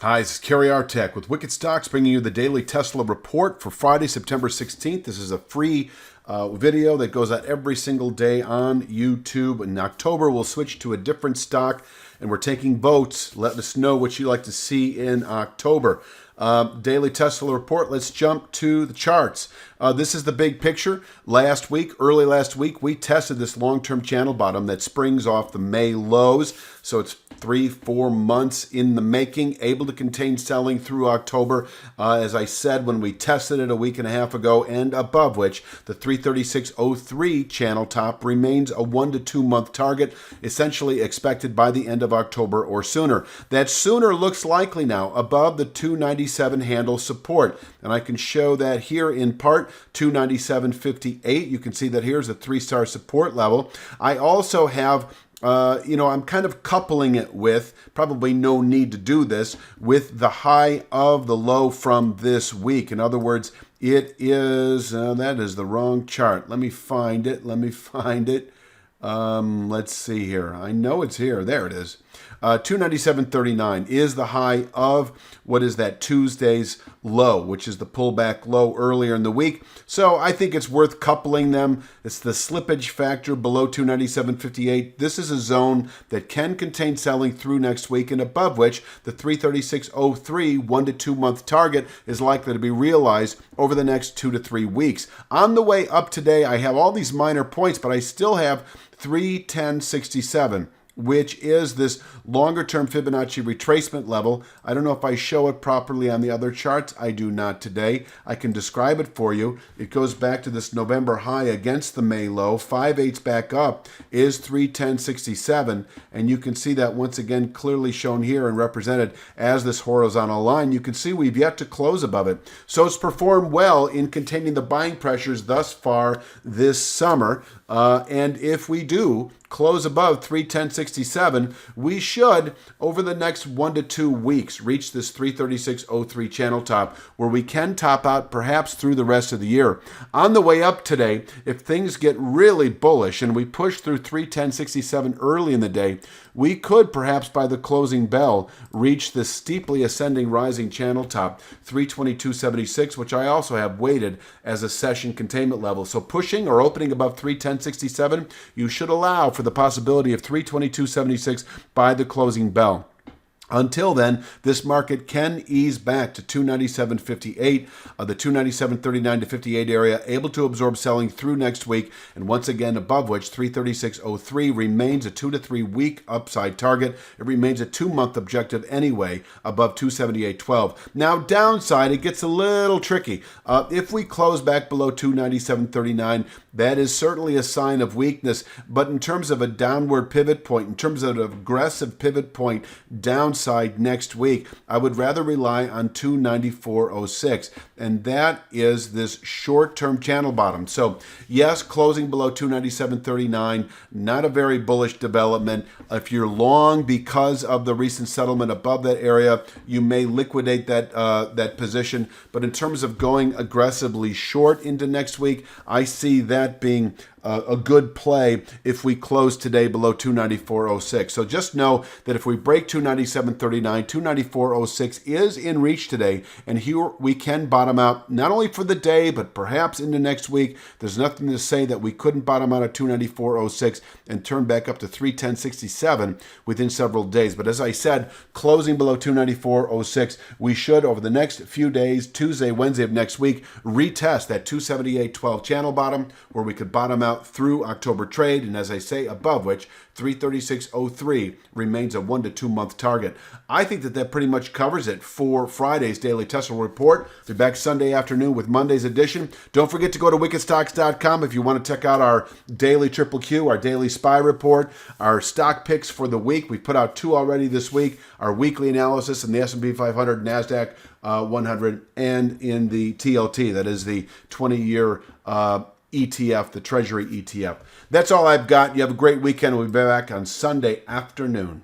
Hi, this is Kerry Artek with Wicked Stocks bringing you the daily Tesla report for Friday, September 16th. This is a free video that goes out every single day on YouTube. In October, we'll switch to a different stock, and we're taking votes. Let us know what you'd like to see in October. Daily Tesla report. Let's jump to the charts. This is the big picture. Early last week, we tested this long-term channel bottom that springs off the May lows. So it's 3-4 months in the making, able to contain selling through October. As I said when we tested it a week and a half ago, and above which the 336.03 channel top remains a 1 to 2 month target, essentially expected by the end of October or sooner. That sooner looks likely now above the 297 handle support, and I can show that here in part. 297.58. You can see that here's a 3-star support level. I also have I'm kind of coupling it with, probably no need to do this, with the high of the low from this week. In other words, it is, that is the wrong chart. Let me find it. Let's see here. I know it's here. There it is. 297.39 is the high of what is that Tuesday's low, which is the pullback low earlier in the week. So I think it's worth coupling them. It's the slippage factor below 297.58. This is a zone that can contain selling through next week, and above which the 336.03 1 to 2 month target is likely to be realized over the next 2 to 3 weeks. On the way up today, I have all these minor points, but I still have 310.67. which is this longer-term Fibonacci retracement level. I don't know if I show it properly on the other charts. I do not today. I can describe it for you. It goes back to this November high against the May low. 5/8 back up is 310.67, and you can see that once again clearly shown here and represented as this horizontal line. You can see we've yet to close above it. So it's performed well in containing the buying pressures thus far this summer, and if we do close above 310.67, we should, over the next 1 to 2 weeks, reach this 336.03 channel top, where we can top out perhaps through the rest of the year. On the way up today, if things get really bullish and we push through 310.67 early in the day, we could perhaps by the closing bell reach this steeply ascending rising channel top, 322.76, which I also have weighted as a session containment level. So pushing or opening above 310.67, you should allow for the possibility of 322.76 by the closing bell. Until then, this market can ease back to 297.58, the 297.39 to 58 area, able to absorb selling through next week, and once again above which 336.03 remains a 2 to 3 week upside target. It remains a 2 month objective anyway, above 278.12. Now downside, it gets a little tricky. If we close back below 297.39, that is certainly a sign of weakness, but in terms of a downward pivot point, in terms of an aggressive pivot point downside next week, I would rather rely on 294.06, and that is this short-term channel bottom. So yes, closing below 297.39, not a very bullish development. If you're long because of the recent settlement above that area, you may liquidate that position, but in terms of going aggressively short into next week, I see that being a good play if we close today below 294.06. So just know that if we break 297.39, 294.06 is in reach today, and here we can bottom out not only for the day, but perhaps into next week. There's nothing to say that we couldn't bottom out at 294.06 and turn back up to 310.67 within several days. But as I said, closing below 294.06, we should, over the next few days, Tuesday, Wednesday of next week, retest that 278.12 channel bottom, where we could bottom out through October trade, and as I say, above which 336.03 remains a 1 to 2 month target. I think that pretty much covers it for Friday's Daily Tesla Report. Be back Sunday afternoon with Monday's edition. Don't forget to go to wickedstocks.com if you want to check out our daily Triple Q, our daily SPY report, our stock picks for the week. We put out 2 already this week, our weekly analysis in the S&P 500, NASDAQ 100, and in the TLT, that is the 20-year ETF, the Treasury ETF. That's all I've got. You have a great weekend. We'll be back on Sunday afternoon.